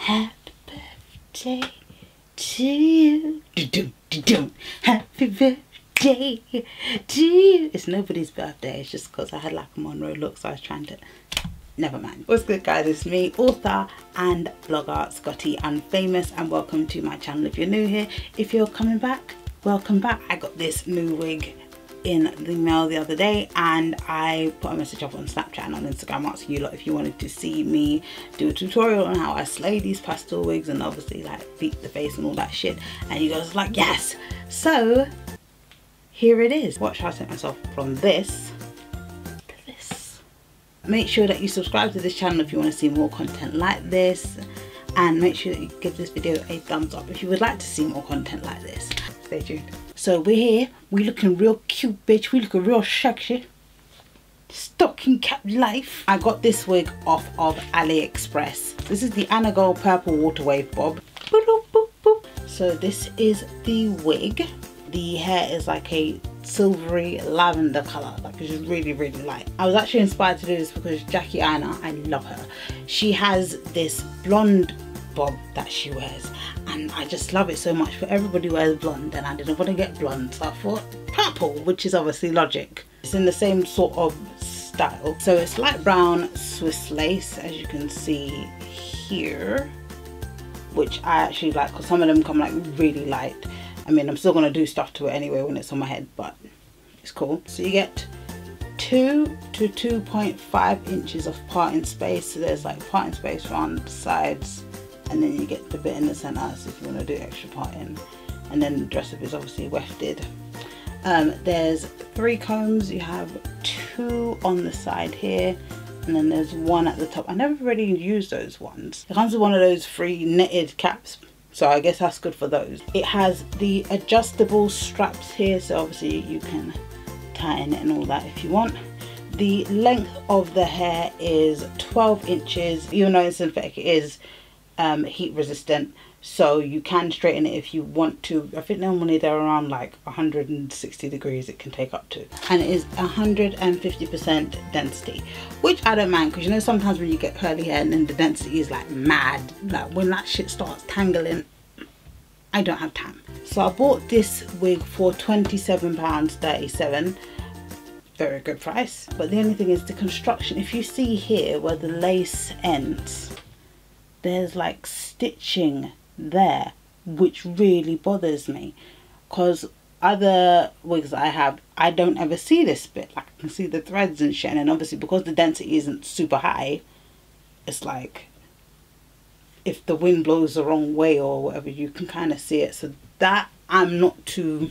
Happy birthday to you. Happy birthday to you. It's nobody's birthday. It's just because I had like a Monroe look, so I was trying to... Never mind. What's good, guys? It's me, author and blogger Scotty Unfamous, and welcome to my channel. If you're new here, if you're coming back, welcome back. I got this new wig in the mail the other day, and I put a message up on Snapchat and on Instagram asking you lot if you wanted to see me do a tutorial on how I slay these pastel wigs and obviously like beat the face and all that shit, and you guys were like yes. So here it is. Watch how I set myself from this to this. Make sure that you subscribe to this channel if you want to see more content like this, and make sure that you give this video a thumbs up if you would like to see more content like this. Stay tuned. So we're here, we looking real cute, bitch. We looking real sexy. Stocking cap life. I got this wig off of AliExpress. This is the Anogol purple water wave bob. Boop, boop, boop, boop. So this is the wig. The hair is like a silvery lavender colour, like it's just really light. I was actually inspired to do this because Jackie Aina, I love her, she has this blonde bob that she wears, and I just love it so much. But everybody wears blonde and I didn't want to get blonde, so I thought purple, which is obviously logic. It's in the same sort of style. So it's light brown Swiss lace, as you can see here, which I actually like because some of them come like really light. I mean, I'm still going to do stuff to it anyway when it's on my head, but it's cool. So you get 2 to 2.5 inches of parting space. So there's like parting space around the sides, and then you get the bit in the center, so if you want to do extra parting. And then the dress up is obviously wefted. There's 3 combs. You have 2 on the side here, and then there's 1 at the top. I never really used those ones. It comes with one of those free knitted caps, so I guess that's good for those. It has the adjustable straps here, so obviously you can tighten it and all that if you want. The length of the hair is 12 inches. Even though it's synthetic, it is heat resistant, so you can straighten it if you want to. I think normally they're around like 160 degrees it can take up to, and it is 150% density, which I don't mind, because you know sometimes when you get curly hair and then the density is like mad, like when that shit starts tangling, I don't have time. So I bought this wig for £27.37. Very good price. But the only thing is the construction. If you see here where the lace ends, there's like stitching there, which really bothers me, because other wigs that I have, I don't ever see this bit. Like I can see the threads and shit, and obviously because the density isn't super high, it's like if the wind blows the wrong way or whatever, you can kind of see it. So that I'm not too,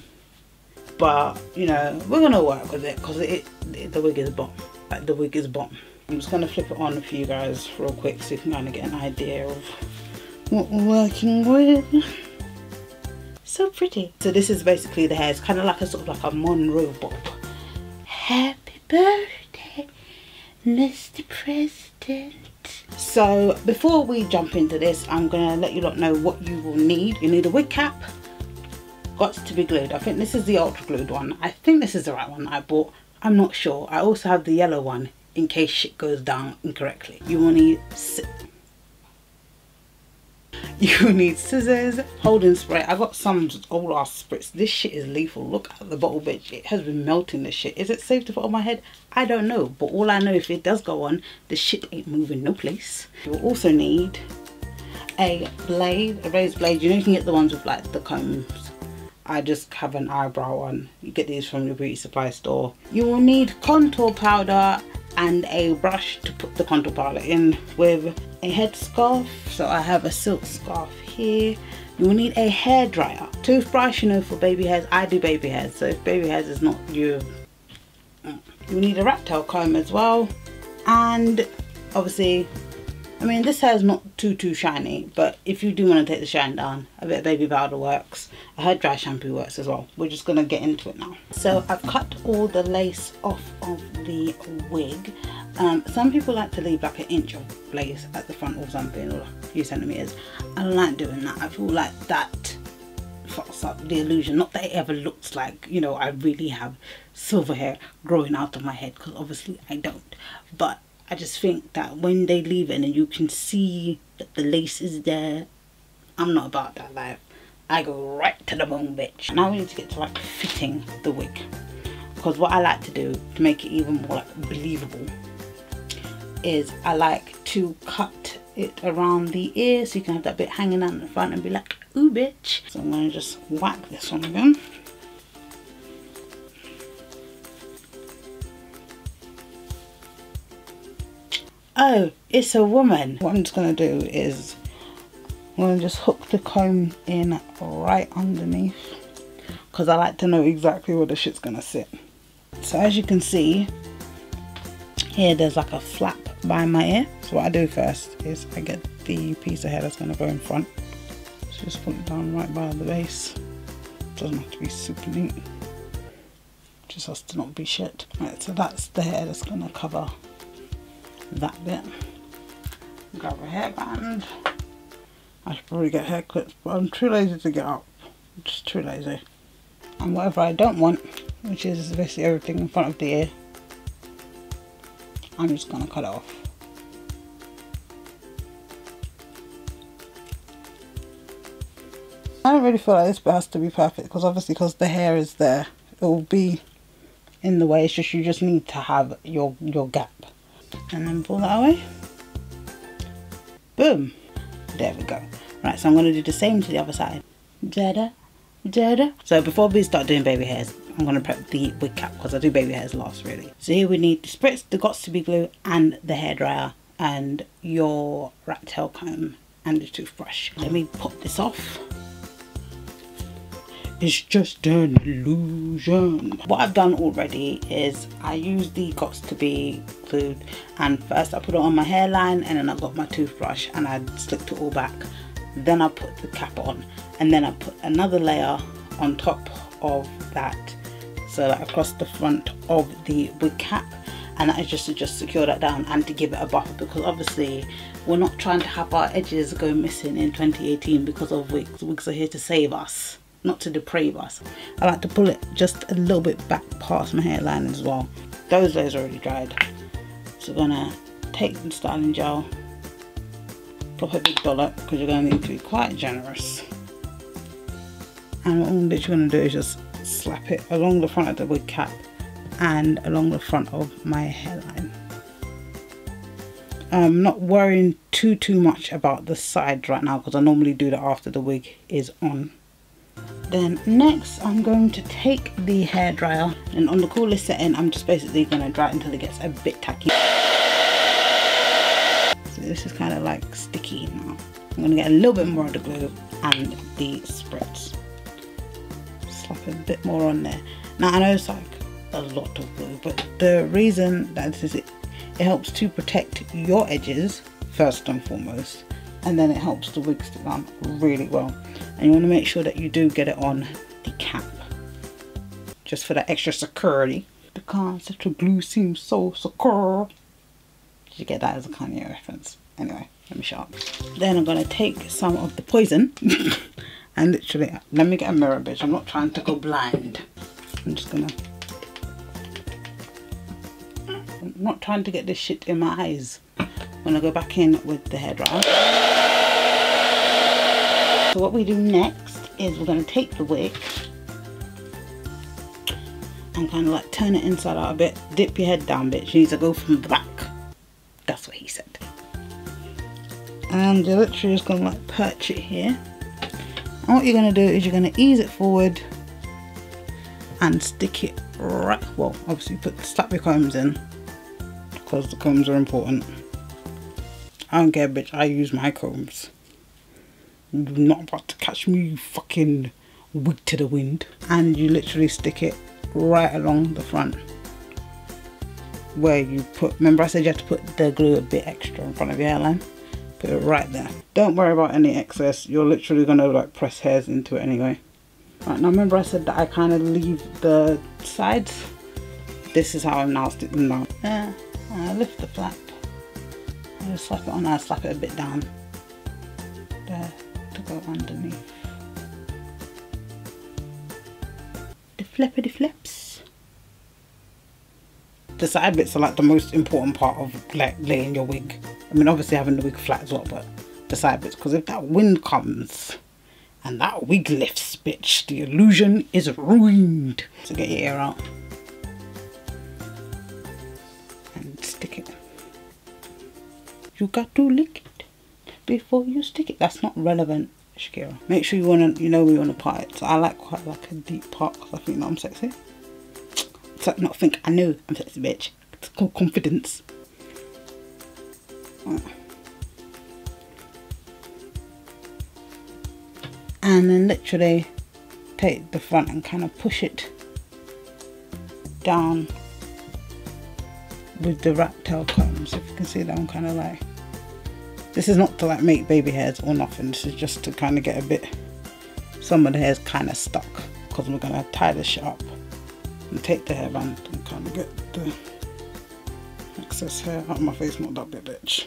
but you know, we're gonna work with it because the wig is bomb. Like the wig is bomb. I'm just going to flip it on for you guys real quick so you can kind of get an idea of what we're working with. So pretty. So this is basically the hair. It's kind of like a sort of like a Monroe bob. Happy birthday, Mr. President. So before we jump into this, I'm going to let you lot know what you will need. You need a wig cap. Got to be glued. I think this is the ultra glued one. I think this is the right one I bought. I'm not sure. I also have the yellow one in case shit goes down incorrectly. You will need scissors, holding spray. I got some old ass spritz. This shit is lethal. Look at the bottle, bitch. It has been melting this shit. Is it safe to put on my head? I don't know, but all I know, if it does go on, the shit ain't moving no place. You'll also need a blade, a raised blade. You know, you can get the ones with like the combs. I just have an eyebrow one. You get these from your beauty supply store. You will need contour powder and a brush to put the contour powder in with, a head scarf. So I have a silk scarf here. You will need a hair dryer, toothbrush, you know, for baby hairs. I do baby hairs, so if baby hairs is not you, you need a rat tail comb as well. And obviously, I mean, this hair is not too shiny, but if you do want to take the shine down, a bit of baby powder works. I heard dry shampoo works as well. We're just going to get into it now. So I've cut all the lace off of the wig. Some people like to leave like an inch of lace at the front or something, or a few centimeters. I don't like doing that. I feel like that fucks up the illusion. Not that it ever looks like, you know, I really have silver hair growing out of my head, because obviously I don't. But I just think that when they leave it and you can see but the lace is there. I'm not about that life. I go right to the bone, bitch. Now we need to get to like fitting the wig, because what I like to do to make it even more like believable is I like to cut it around the ear so you can have that bit hanging out in the front and be like, ooh bitch. So I'm going to just whack this one again. Oh, it's a woman. What I'm just going to do is I'm going to just hook the comb in right underneath, because I like to know exactly where the shit's going to sit. So as you can see here, there's like a flap by my ear. So what I do first is I get the piece of hair that's going to go in front. So just put it down right by the base. Doesn't have to be super neat, just has to not be shit. Right, so that's the hair that's going to cover that bit. Grab a hairband. I should probably get hair clips, but I'm too lazy to get up. I'm just too lazy. And whatever I don't want, which is basically everything in front of the ear, I'm just going to cut it off. I don't really feel like this bit has to be perfect, because obviously because the hair is there, it will be in the way. It's just, you just need to have your gap. And then pull that away. Boom. There we go. Right, so I'm going to do the same to the other side. Da-da, da-da. So before we start doing baby hairs, I'm going to prep the wig cap, because I do baby hairs last really. So here we need the spritz, the got-to-be glue, and the hairdryer, and your rat tail comb, and the toothbrush. Let me pop this off. It's just an illusion. What I've done already is I use the got-to-be glued, and first I put it on my hairline, and then I got my toothbrush and I slicked it all back. Then I put the cap on, and then I put another layer on top of that, so like across the front of the wig cap, and that is just to secure that down and to give it a buffer, because obviously we're not trying to have our edges go missing in 2018 because of wigs. Wigs are here to save us, not to deprave us. I like to pull it just a little bit back past my hairline as well. Those layers are already dried. So we're gonna take the styling gel, drop a big dollop, because you're gonna need to be quite generous. And what I'm literally gonna do is just slap it along the front of the wig cap and along the front of my hairline. I'm not worrying too much about the sides right now, because I normally do that after the wig is on. Then next I'm going to take the hairdryer, and on the coolest setting I'm just basically going to dry it until it gets a bit tacky. So this is kind of like sticky now. I'm going to get a little bit more of the glue and the spritz. Slap a bit more on there. Now I know it's like a lot of glue, but the reason that this is it helps to protect your edges first and foremost, and then it helps the wig stick on really well. And you want to make sure that you do get it on the cap, just for that extra security. The concept of glue seems so secure. Did you get that as a Kanye reference? Anyway, let me shut up. Then I'm going to take some of the poison and literally, let me get a mirror, bitch. I'm not trying to go blind. I'm just gonna, I'm not trying to get this shit in my eyes. I'm gonna go back in with the hairdryer. So what we do next is we're going to take the wig and kind of like turn it inside out a bit. Dip your head down, bitch. You need to go from the back. That's what he said. And you're literally just going to like perch it here. And what you're going to do is you're going to ease it forward and stick it right, well obviously slap your combs in, because the combs are important. I don't care, bitch, I use my combs. You're not about to catch me, you fucking wig to the wind. And you literally stick it right along the front where you put, remember I said you have to put the glue a bit extra in front of your hairline? Put it right there. Don't worry about any excess, you're literally gonna like press hairs into it anyway. Right, now remember I said that I kind of leave the sides? This is how I'm now sticking them down. I lift the flap, I just slap it on, I slap it a bit down there to go underneath. The flippity flips. The side bits are like the most important part of like laying your wig. I mean obviously having the wig flat as well, but the side bits, because if that wind comes and that wig lifts, bitch, the illusion is ruined. So get your ear out and stick it. You got to lick it before you stick it. That's not relevant, Shakira. Make sure you know where you want to part it. So I like quite like a deep part because I think that I'm sexy. So not think I know I'm sexy, bitch. It's called confidence. And then literally take the front and kind of push it down with the rat tail combs. If you can see that, I'm kind of like, this is not to like make baby hairs or nothing, this is just to kind of get a bit, some of the hairs kind of stuck, because we're going to tie this shit up and take the hairband and kind of get the excess hair out of my face. Not that bit, bitch.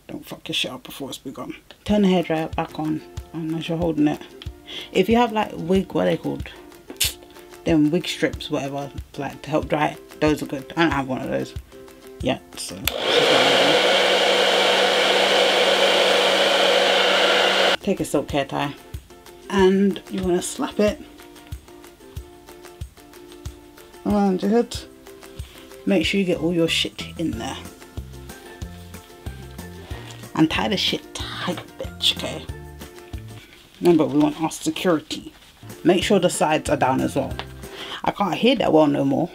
Don't fuck your shit up before it's begun. Turn the hairdryer back on, and as you're holding it, if you have like wig, what are they called? Them wig strips, whatever, like to help dry it, those are good. I don't have one of those yet, so. Take a silk hair tie, and you want to slap it around your head. Make sure you get all your shit in there. And tie the shit tight, bitch, okay? Remember, we want our security. Make sure the sides are down as well. I can't hear that well no more,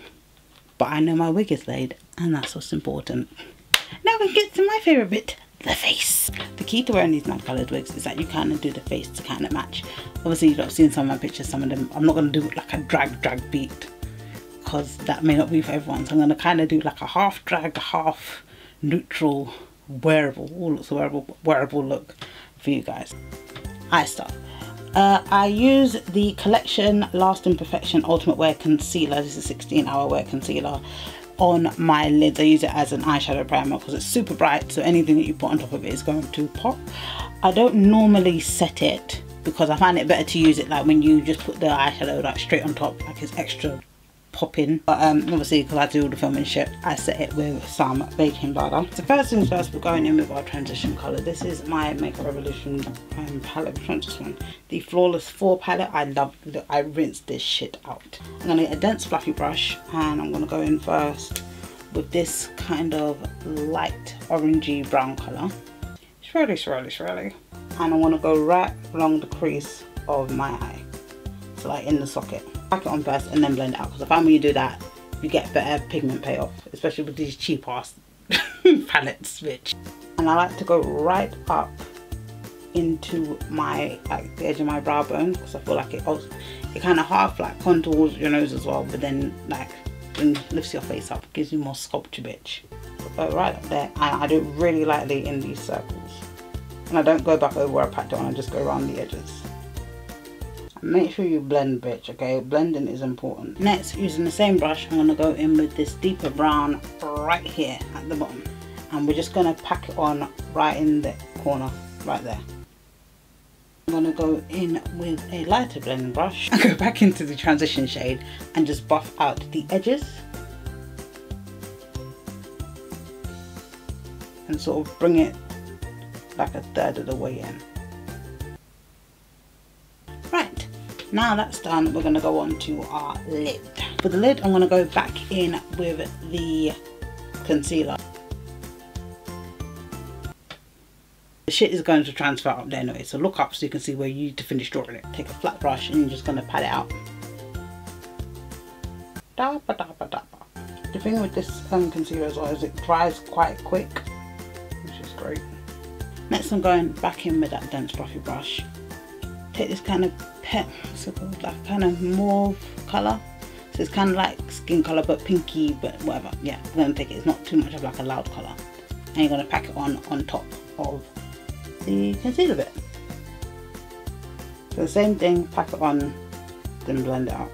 but I know my wig is laid, and that's what's important. Now we get to my favourite bit, the face. The key to wearing these matte coloured wigs is that you kind of do the face to kind of match. Obviously, you've not seen some of my pictures, some of them. I'm not going to do like a drag beat, because that may not be for everyone. So I'm going to kind of do like a half drag, half neutral, wearable, all looks wearable look for you guys. Eye stuff. I use the Collection Lasting Perfection Ultimate Wear Concealer. This is a 16-hour wear concealer on my lids. I use it as an eyeshadow primer because it's super bright, so anything that you put on top of it is going to pop. I don't normally set it because I find it better to use it like when you just put the eyeshadow like straight on top, like it's extra popping. But obviously, because I do all the filming shit, I set it with some baking powder. So first things first, we're going in with our transition colour. This is my Makeup Revolution palette. Which one's this one? The Flawless 4 palette. I love it. I rinsed this shit out. I'm going to get a dense fluffy brush, and I'm going to go in first with this kind of light orangey brown colour. Swirly. And I want to go right along the crease of my eye. So like in the socket. Pack it on first and then blend it out, because I find when you do that you get better pigment payoff, especially with these cheap ass palettes, bitch. And I like to go right up into my, like the edge of my brow bone, because I feel like it kind of half like contours your nose as well, but then like lifts your face up, gives you more sculpture, bitch. So right up there, and I do it really lightly in these circles, and I don't go back over where I packed it on, I just go around the edges. Make sure you blend, bitch, okay? Blending is important. Next, using the same brush, I'm going to go in with this deeper brown right here at the bottom. And we're just going to pack it on right in the corner, right there. I'm going to go in with a lighter blending brush and go back into the transition shade and just buff out the edges. And sort of bring it like a third of the way in. Right. Now that's done, we're going to go on to our lid. For the lid, I'm going to go back in with the concealer. The shit is going to transfer up there anyway, so look up so you can see where you need to finish drawing it. Take a flat brush and you're just going to pat it out. The thing with this concealer as well is it dries quite quick, which is great. Next, I'm going back in with that dense fluffy brush. Take this kind of like kind of mauve colour, so it's kind of like skin colour but pinky, but whatever. Yeah, I'm going to take it, it's not too much of like a loud colour, and you're going to pack it on top of the concealer bit. So the same thing, pack it on, then blend it out.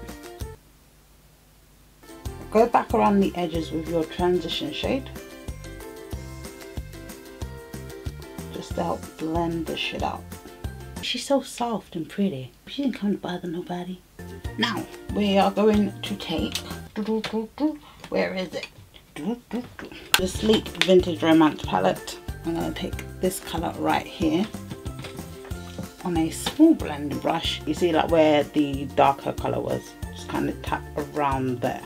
Go back around the edges with your transition shade, just to help blend the shit out. She's so soft and pretty. She didn't come to bother nobody. Now, we are going to take, where is it? The Sleek Vintage Romance palette. I'm going to take this colour right here on a small blending brush. You see like where the darker colour was, just kind of tap around there.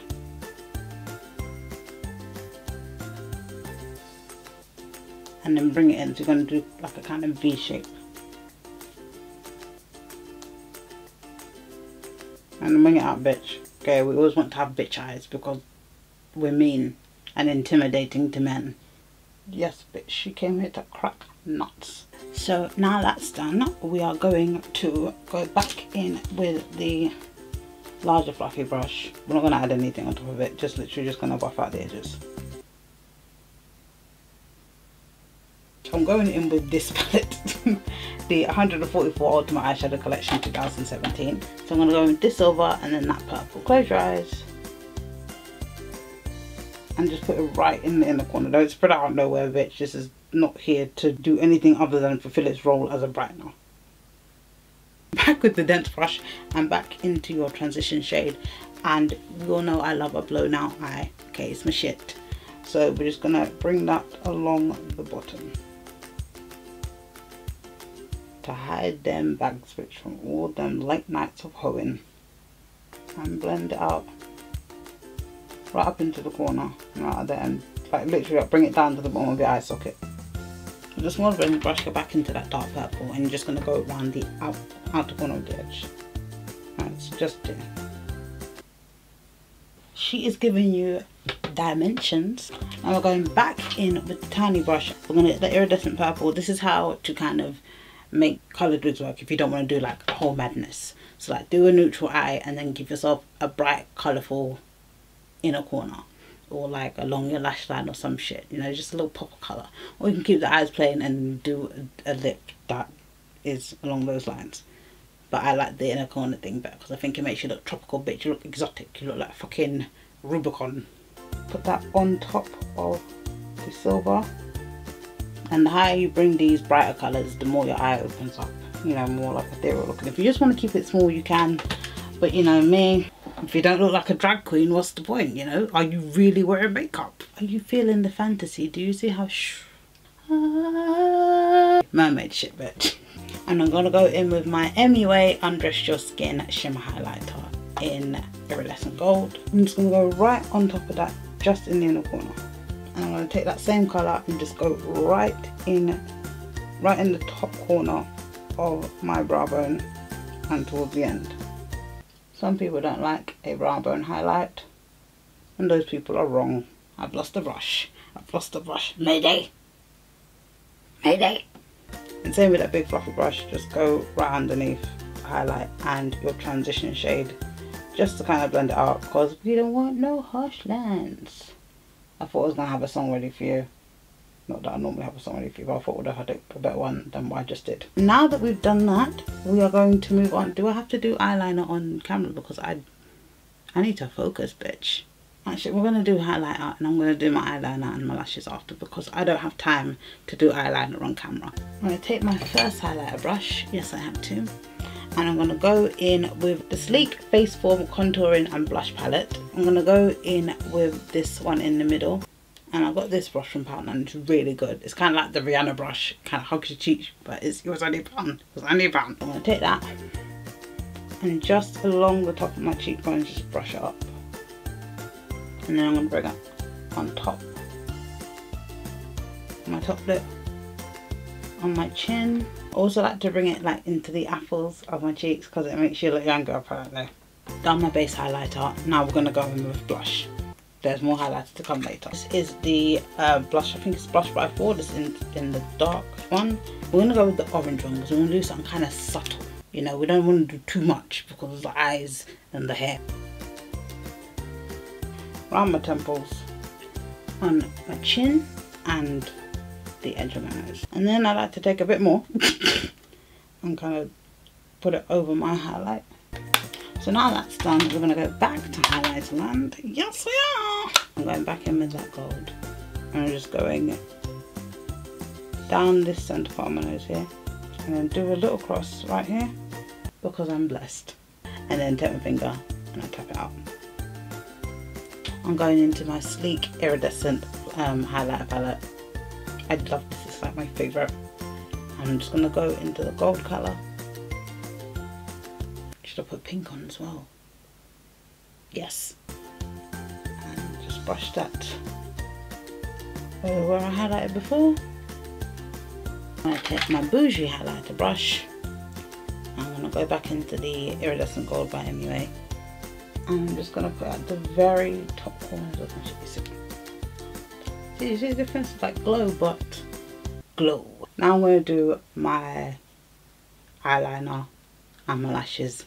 And then bring it in. So you're going to do like a kind of V shape. And then bring it out, bitch. Okay, we always want to have bitch eyes because we're mean and intimidating to men. Yes, bitch, she came here to crack nuts. So now that's done, we are going to go back in with the larger fluffy brush. We're not going to add anything on top of it, just literally just going to buff out the edges. So I'm going in with this palette, the 144 Ultimate Eyeshadow Collection 2017. So I'm going to go with this silver and then that purple. Close your eyes. And just put it right in the inner corner. Don't spread out nowhere, bitch. This is not here to do anything other than fulfill its role as a brightener. Back with the dense brush and back into your transition shade. And you all know I love a blown out eye. Okay, it's my shit. So we're just gonna bring that along the bottom to hide them bags which from all them late nights of hoeing, and blend it out right up into the corner and right at the end, like literally like bring it down to the bottom of your eye socket. With the small blending brush, go back into that dark purple and you're just going to go around the outer corner of the edge. Right, so just there. She is giving you dimensions. And we're going back in with the tiny brush. We're going to get the iridescent purple. This is how to kind of make coloured wigs work if you don't want to do like a whole madness. So like do a neutral eye and then give yourself a bright colourful inner corner, or like along your lash line or some shit, you know, just a little pop of colour. Or you can keep the eyes plain and do a lip that is along those lines. But I like the inner corner thing better because I think it makes you look tropical, bitch. You look exotic, you look like fucking Rubicon. Put that on top of the silver. And the higher you bring these brighter colours, the more your eye opens up, you know, more like ethereal looking. If you just want to keep it small, you can. But you know me, if you don't look like a drag queen, what's the point, you know? Are you really wearing makeup? Are you feeling the fantasy? Do you see how mermaid shit, bitch? And I'm going to go in with my MUA Undress Your Skin Shimmer Highlighter in Iridescent Gold. I'm just going to go right on top of that, just in the inner corner. And I'm going to take that same colour and just go right in the top corner of my brow bone and towards the end. Some people don't like a brow bone highlight, and those people are wrong. I've lost the brush. I've lost the brush. Mayday! Mayday! And same with that big fluffy brush, just go right underneath the highlight and your transition shade, just to kind of blend it out, because we don't want no harsh lines. I thought I was going to have a song ready for you. Not that I normally have a song ready for you, but I thought I would have had a better one than what I just did. Now that we've done that, we are going to move on. Do I have to do eyeliner on camera? Because I need to focus, bitch. Actually, we're going to do highlighter, and I'm going to do my eyeliner and my lashes after, because I don't have time to do eyeliner on camera. I'm going to take my first highlighter brush. Yes, I have to. And I'm going to go in with the Sleek Face Form Contouring and Blush Palette. I'm going to go in with this one in the middle. And I got this brush from Pound and it's really good. It's kind of like the Rihanna brush. It kind of hugs your cheek, but it was only £1. It was only £1. I'm going to take that and just along the top of my cheekbones, just brush it up. And then I'm going to bring it on top. My top lip. On my chin. I also like to bring it like into the apples of my cheeks because it makes you look younger apparently. Done my base highlighter. Now we're going to go in with blush. There's more highlights to come later. This is the blush, I think it's Blush by 4. This is in the dark one. We're going to go with the orange one because we're going to do something kind of subtle. You know, we don't want to do too much because of the eyes and the hair. Around my temples, on my chin and the edge of my nose. And then I like to take a bit more and kind of put it over my highlight. So now that's done, we're going to go back to highlighter land. Yes we are! I'm going back in with that gold. And I'm just going down this centre part of my nose here. And then do a little cross right here, because I'm blessed. And then take my finger and I tap it out. I'm going into my Sleek Iridescent highlighter palette. I love this. It's like my favourite. I'm just going to go into the gold colour. Should I put pink on as well? Yes. And just brush that over where I highlighted before. I'm going to take my bougie highlighter brush. I'm going to go back into the iridescent gold by MUA. I'm just going to put at the very top corners of my shape. See, you see the difference? It's like glow, but glow. Now I'm going to do my eyeliner and my lashes.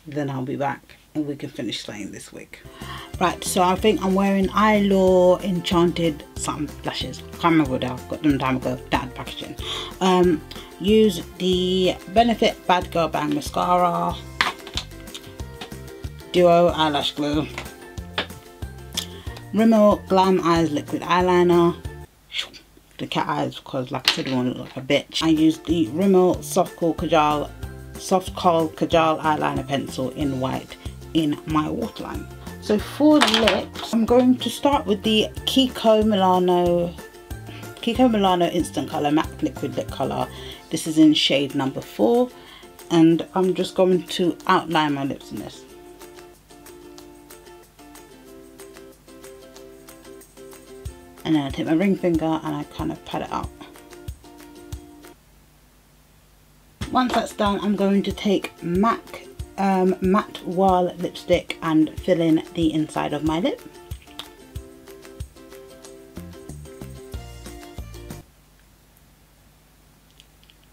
Then I'll be back and we can finish slaying this wig. Right, so I think I'm wearing Eyelaw Enchanted something lashes. I can't remember what they are, got them time ago, that packaging. Use the Benefit Bad Girl Bang Mascara, Duo Eyelash Glue, Rimmel Glam Eyes Liquid Eyeliner, the cat eyes because like I said, I want to look like a bitch. I used the Rimmel Soft Kohl Kajal eyeliner pencil in white in my waterline. So for the lips, I'm going to start with the Kiko Milano Instant Colour Matte Liquid Lip Colour. This is in shade number 4, and I'm just going to outline my lips in this. And then I take my ring finger and I kind of pat it out. Once that's done, I'm going to take MAC Matte Wall lipstick and fill in the inside of my lip.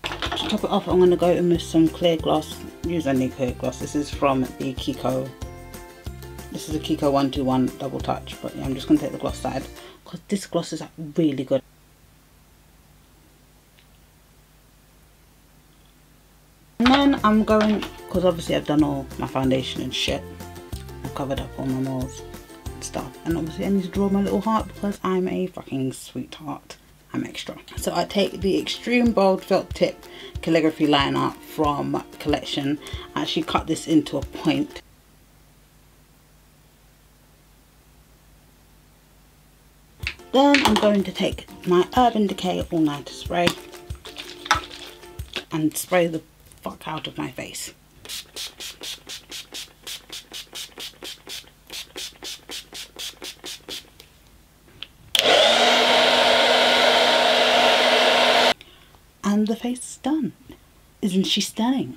To top it off, I'm going to go in with some clear gloss. Use any clear gloss. This is from the Kiko. This is a Kiko 121 Double Touch, but yeah, I'm just going to take the gloss side because this gloss is really good. And then I'm going, because obviously I've done all my foundation and shit, I've covered up all my moles and stuff, and obviously I need to draw my little heart because I'm a fucking sweetheart. I'm extra. So I take the Extreme Bold Felt Tip calligraphy liner from Collection. I actually cut this into a point. Then I'm going to take my Urban Decay All Nighter spray and spray the fuck out of my face. And the face is done. Isn't she stunning?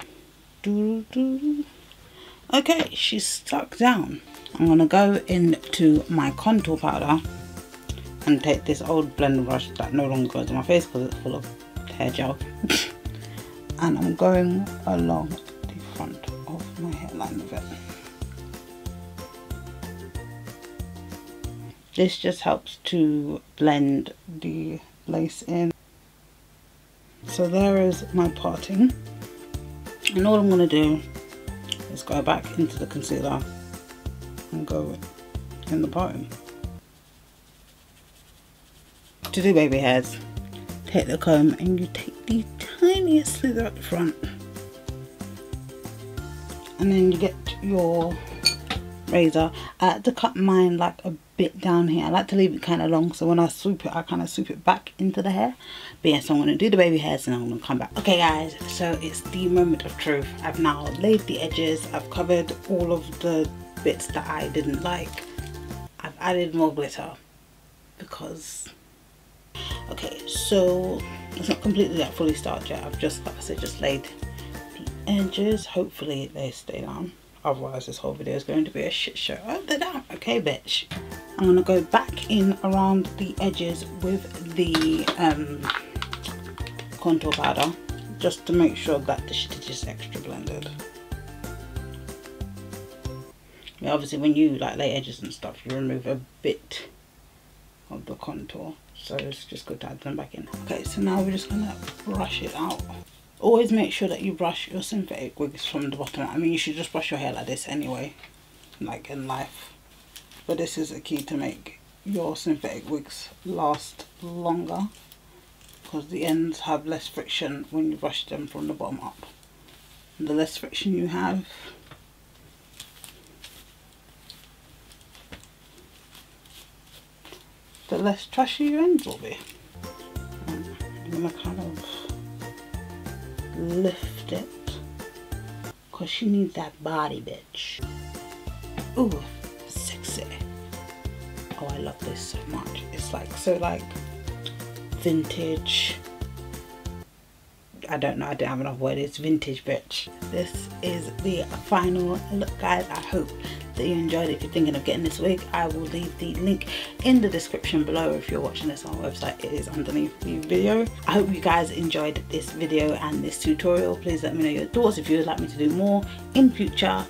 Okay, she's stuck down. I'm gonna go into my contour powder and take this old blender brush that no longer goes on my face because it's full of hair gel. And I'm going along the front of my hairline with it. This just helps to blend the lace in. So there is my parting, and all I'm going to do is go back into the concealer and go in the parting. To do baby hairs, take the comb and you take the tiniest slither at the front, and then you get your razor. I like to cut mine like a bit down here. I like to leave it kind of long, so when I swoop it, I kind of swoop it back into the hair. But yeah, so I'm going to do the baby hairs and I'm going to come back. Okay guys, so it's the moment of truth. I've now laid the edges, I've covered all of the bits that I didn't like. I've added more glitter because, okay, so it's not completely like fully started yet. I've just, like I said, just laid the edges. Hopefully they stay down. Otherwise this whole video is going to be a shit show. Oh, they're down. Okay, bitch. I'm going to go back in around the edges with the contour powder just to make sure that the shit is just extra blended. Yeah, obviously when you like lay edges and stuff, you remove a bit of the contour, so it's just good to add them back in. Okay, so now we're just going to brush it out. Always make sure that you brush your synthetic wigs from the bottom. I mean, you should just brush your hair like this anyway, like in life. But this is a key to make your synthetic wigs last longer, because the ends have less friction when you brush them from the bottom up. And the less friction you have, the less trashy your ends will be. I'm gonna kind of lift it because she needs that body, bitch. Ooh, sexy. Oh, I love this so much. It's like so like vintage. I don't know, I don't have enough words. It's vintage, bitch. This is the final look, guys. I hope that you enjoyed it. If you're thinking of getting this wig, I will leave the link in the description below. If you're watching this on our website, it is underneath the video. I hope you guys enjoyed this video and this tutorial. Please let me know your thoughts. If you would like me to do more in future,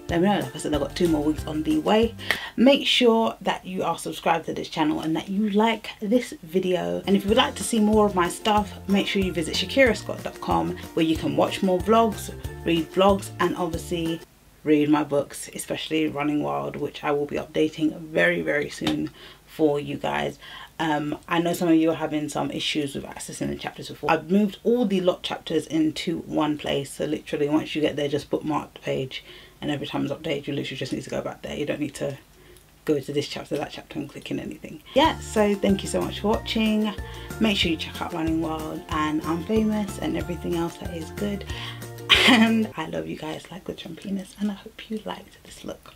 let me know. Like I said, I've got 2 more wigs on the way. Make sure that you are subscribed to this channel and that you like this video. And if you would like to see more of my stuff, make sure you visit shakirascott.com, where you can watch more vlogs, read vlogs, and obviously read my books, especially Running Wild, which I will be updating very, very soon for you guys. I know some of you are having some issues with accessing the chapters before. I've moved all the lot chapters into one place, so literally once you get there, just bookmark the page, and every time it's updated, you literally just need to go back there. You don't need to go to this chapter, that chapter, and click in anything. Yeah, so thank you so much for watching. Make sure you check out Running Wild and Unfamous and everything else that is good. And I love you guys like the Trump penis, and I hope you liked this look.